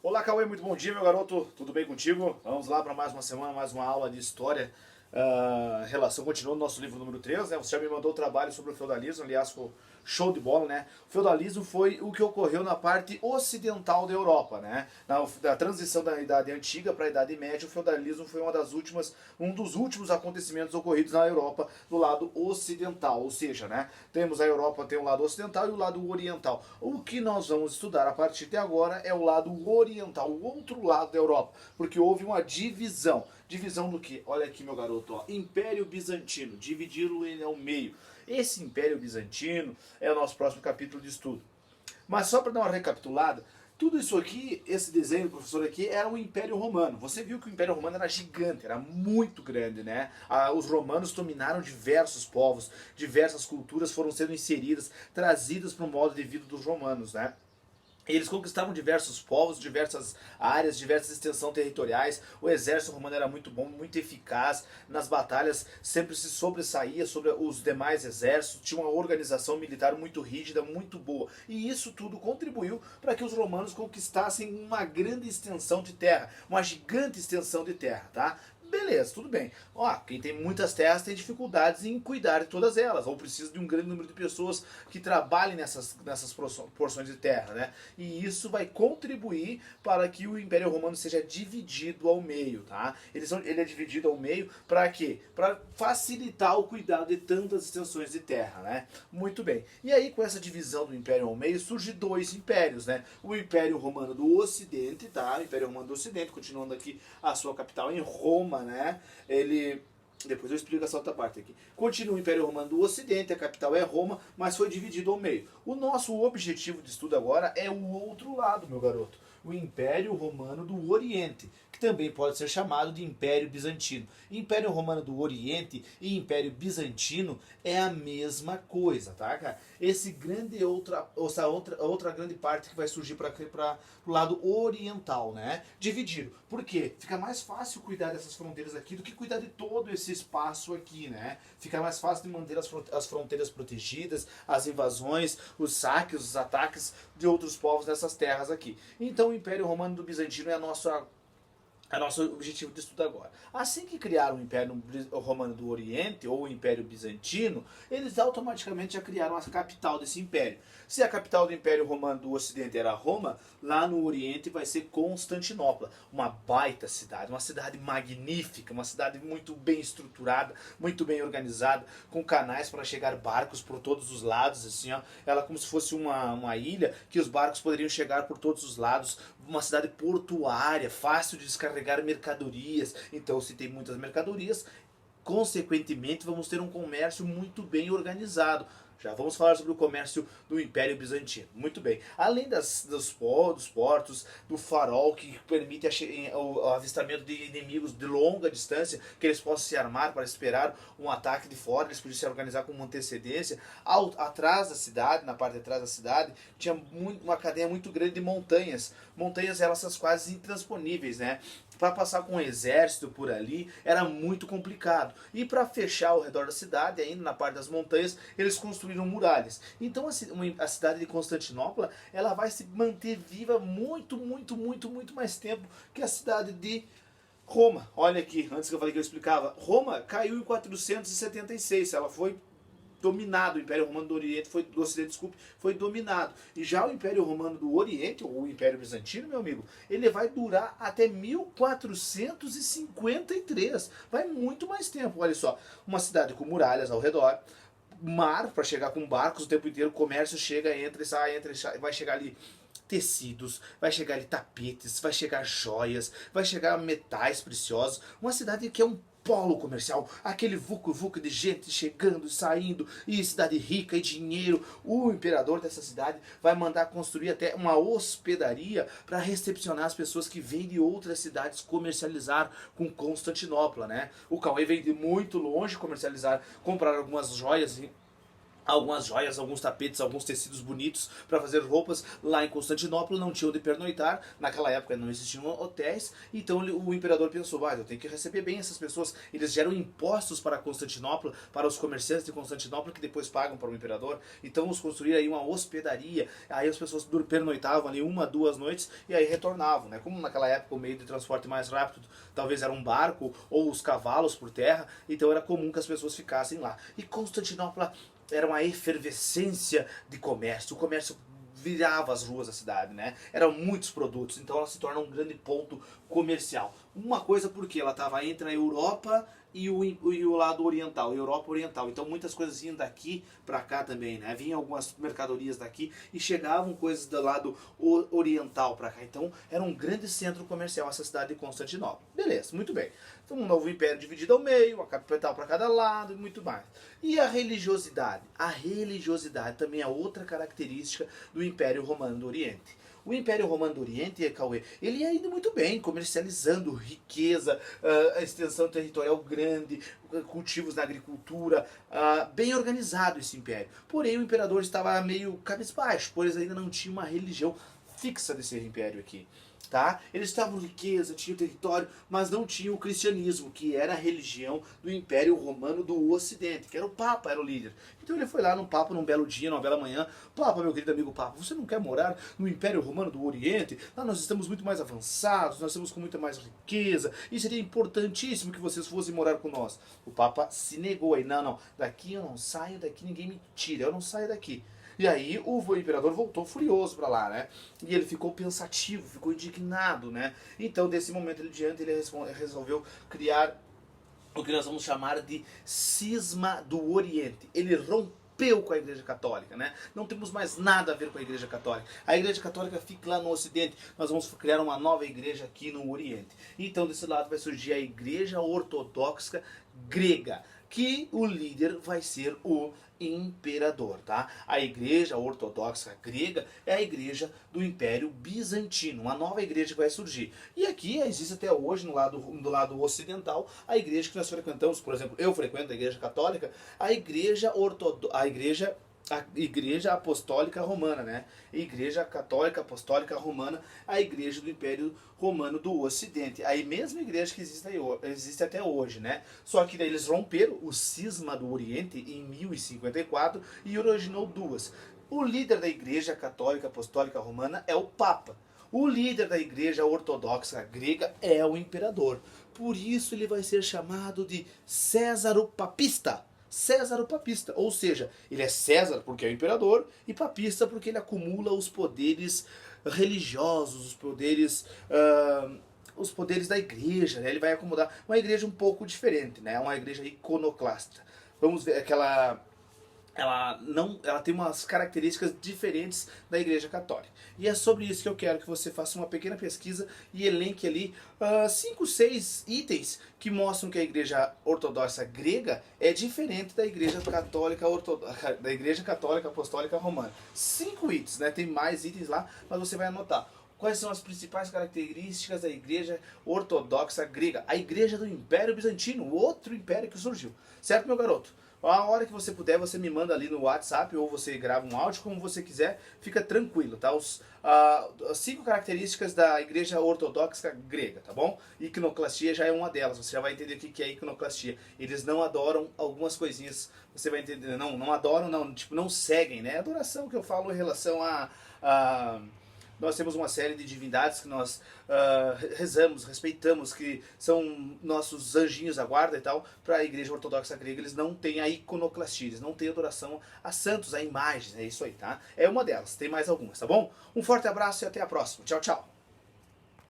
Olá, Cauê, muito bom dia, meu garoto. Tudo bem contigo? Vamos lá para mais uma semana, mais uma aula de história. Relação, continuando nosso livro número 3, né? Você já me mandou o trabalho sobre o feudalismo, aliás, ficou show de bola, né? O feudalismo foi o que ocorreu na parte ocidental da Europa, né? Da transição da Idade Antiga para a Idade Média, o feudalismo foi um dos últimos acontecimentos ocorridos na Europa do lado ocidental, ou seja, né? Temos a Europa, tem o lado ocidental e o lado oriental. O que nós vamos estudar a partir de agora é o lado oriental, o outro lado da Europa, porque houve uma divisão. Divisão do que? Olha aqui, meu garoto, ó. Império Bizantino, dividiram ele ao meio. Esse Império Bizantino é o nosso próximo capítulo de estudo. Mas só para dar uma recapitulada, tudo isso aqui, esse desenho do professor aqui, era o Império Romano. Você viu que o Império Romano era gigante, era muito grande, né? Os romanos dominaram diversos povos, diversas culturas foram sendo inseridas, trazidas para o modo de vida dos romanos, né? Eles conquistavam diversos povos, diversas áreas, diversas extensões territoriais. O exército romano era muito bom, muito eficaz. Nas batalhas sempre se sobressaía sobre os demais exércitos. Tinha uma organização militar muito rígida, muito boa. E isso tudo contribuiu para que os romanos conquistassem uma grande extensão de terra, uma gigante extensão de terra, tá? Beleza, tudo bem. Ó, quem tem muitas terras tem dificuldades em cuidar de todas elas, ou precisa de um grande número de pessoas que trabalhem nessas porções de terra, né? E isso vai contribuir para que o Império Romano seja dividido ao meio, tá? Ele é dividido ao meio para quê? Para facilitar o cuidado de tantas extensões de terra, né? Muito bem. E aí, com essa divisão do Império ao meio, surge dois impérios, né? O Império Romano do Ocidente, tá? O Império Romano do Ocidente, continuando aqui a sua capital em Roma, né? Depois eu explico essa outra parte aqui. Continua o Império Romano do Ocidente, a capital é Roma, mas foi dividido ao meio. O nosso objetivo de estudo agora é o outro lado, meu garoto. O Império Romano do Oriente, que também pode ser chamado de Império Bizantino. Império Romano do Oriente e Império Bizantino é a mesma coisa, tá, cara? Outra grande parte que vai surgir para o lado oriental, né? Dividido. Por quê? Fica mais fácil cuidar dessas fronteiras aqui do que cuidar de todo esse espaço aqui, né? Fica mais fácil de manter as fronteiras protegidas, as invasões, os saques, os ataques de outros povos nessas terras aqui. Então o Império Romano do Bizantino é nosso objetivo de estudo agora. Assim que criaram o Império Romano do Oriente, ou o Império Bizantino, eles automaticamente já criaram a capital desse império. Se a capital do Império Romano do Ocidente era Roma, lá no Oriente vai ser Constantinopla. Uma baita cidade, uma cidade magnífica, uma cidade muito bem estruturada, muito bem organizada, com canais para chegar barcos por todos os lados, assim, ó. Ela como se fosse uma ilha que os barcos poderiam chegar por todos os lados, uma cidade portuária, fácil de descarregar mercadorias. Então, se tem muitas mercadorias, consequentemente vamos ter um comércio muito bem organizado. Já vamos falar sobre o comércio do Império Bizantino. Muito bem. Além dos portos, do farol que permite o avistamento de inimigos de longa distância, que eles possam se armar para esperar um ataque de fora, eles podiam se organizar com uma antecedência. Atrás da cidade, na parte de trás da cidade, tinha uma cadeia muito grande de montanhas. Montanhas elas quase intransponíveis, né? Para passar com um exército por ali era muito complicado. E para fechar ao redor da cidade, ainda na parte das montanhas, eles construíram muralhas. Então a cidade de Constantinopla ela vai se manter viva muito mais tempo que a cidade de Roma. Olha aqui, antes que eu falei que eu explicava, Roma caiu em 476, ela foi dominado, o Império Romano do Oriente do Ocidente, desculpe, foi dominado. E já o Império Romano do Oriente, ou o Império Bizantino, meu amigo, ele vai durar até 1453. Vai muito mais tempo, olha só. Uma cidade com muralhas ao redor, mar para chegar com barcos o tempo inteiro, o comércio chega, entra e sai, vai chegar ali tecidos, vai chegar ali tapetes, vai chegar joias, vai chegar metais preciosos. Uma cidade que é um polo comercial, aquele vucu-vucu de gente chegando, saindo, e cidade rica e dinheiro. O imperador dessa cidade vai mandar construir até uma hospedaria para recepcionar as pessoas que vêm de outras cidades comercializar com Constantinopla, né? O Cauê vem de muito longe comercializar, comprar algumas joias algumas joias, alguns tapetes, alguns tecidos bonitos para fazer roupas lá em Constantinopla, não tinha onde pernoitar, naquela época não existiam hotéis, então o imperador pensou, eu tenho que receber bem essas pessoas, eles geram impostos para Constantinopla, para os comerciantes de Constantinopla que depois pagam para o imperador, então vamos construir aí uma hospedaria, aí as pessoas pernoitavam ali 1, 2 noites e aí retornavam, né? Como naquela época o meio de transporte mais rápido talvez era um barco ou os cavalos por terra, então era comum que as pessoas ficassem lá. E Constantinopla era uma efervescência de comércio. O comércio virava as ruas da cidade, né? Eram muitos produtos, então ela se torna um grande ponto comercial. Uma coisa porque ela estava entre a Europa e o lado oriental, Europa Oriental. Então muitas coisas vinham daqui para cá também, né? Vinham algumas mercadorias daqui e chegavam coisas do lado oriental para cá. Então era um grande centro comercial essa cidade de Constantinopla. Beleza, muito bem. Então um novo império dividido ao meio, a capital para cada lado e muito mais. E a religiosidade? A religiosidade também é outra característica do Império Romano do Oriente. O Império Romano do Oriente, Cauê, ele ia indo muito bem, comercializando riqueza, a extensão territorial grande, cultivos na agricultura, bem organizado esse império. Porém, o imperador estava meio cabisbaixo, pois ainda não tinha uma religião fixa desse império aqui. Tá? Eles estavam riqueza, tinham território, mas não tinham o cristianismo, que era a religião do Império Romano do Ocidente, que era o Papa, era o líder. Então ele foi lá no Papa num belo dia, numa bela manhã, Papa, meu querido amigo Papa, você não quer morar no Império Romano do Oriente? Lá nós estamos muito mais avançados, nós estamos com muita mais riqueza, e seria importantíssimo que vocês fossem morar com nós. O Papa se negou aí, não, daqui eu não saio, daqui ninguém me tira, eu não saio daqui. E aí o imperador voltou furioso para lá, né? E ele ficou pensativo, ficou indignado, né? Então, desse momento em diante, ele resolveu criar o que nós vamos chamar de cisma do Oriente. Ele rompeu com a Igreja Católica, né? Não temos mais nada a ver com a Igreja Católica. A Igreja Católica fica lá no Ocidente, nós vamos criar uma nova igreja aqui no Oriente. Então, desse lado vai surgir a Igreja Ortodoxa Grega, que o líder vai ser o imperador, tá? A Igreja Ortodoxa Grega é a igreja do Império Bizantino, uma nova igreja que vai surgir. E aqui existe até hoje, do lado ocidental, a igreja que nós frequentamos, por exemplo, eu frequento a Igreja Católica, a Igreja Apostólica Romana, né? Igreja Católica Apostólica Romana, a igreja do Império Romano do Ocidente. A mesma igreja que existe até hoje, né? Só que daí eles romperam o cisma do Oriente em 1054 e originou duas. O líder da Igreja Católica Apostólica Romana é o Papa. O líder da Igreja Ortodoxa Grega é o imperador. Por isso ele vai ser chamado de César o Papista. César o Papista, ou seja, ele é César porque é o imperador e papista porque ele acumula os poderes religiosos, os poderes da igreja, né? Ele vai acomodar uma igreja um pouco diferente, né? Uma igreja iconoclasta. Vamos ver aquela ela tem umas características diferentes da Igreja Católica. E é sobre isso que eu quero que você faça uma pequena pesquisa e elenque ali 5, 6 itens que mostram que a Igreja Ortodoxa Grega é diferente da Igreja Católica Apostólica Romana. 5 itens, né? Tem mais itens lá, mas você vai anotar. Quais são as principais características da Igreja Ortodoxa Grega? A Igreja do Império Bizantino, o outro império que surgiu. Certo, meu garoto? A hora que você puder, você me manda ali no WhatsApp ou você grava um áudio, como você quiser, fica tranquilo, tá? As 5 características da Igreja Ortodoxa Grega, tá bom? Iconoclastia já é uma delas, você já vai entender o que é iconoclastia. Eles não adoram algumas coisinhas, você vai entender, não adoram, não seguem, né? Adoração que eu falo em relação nós temos uma série de divindades que nós rezamos, respeitamos, que são nossos anjinhos da guarda e tal. Para a Igreja Ortodoxa Grega, eles não têm a iconoclastia, eles não têm adoração a santos, a imagens, é isso aí, tá? É uma delas, tem mais algumas, tá bom? Um forte abraço e até a próxima. Tchau, tchau!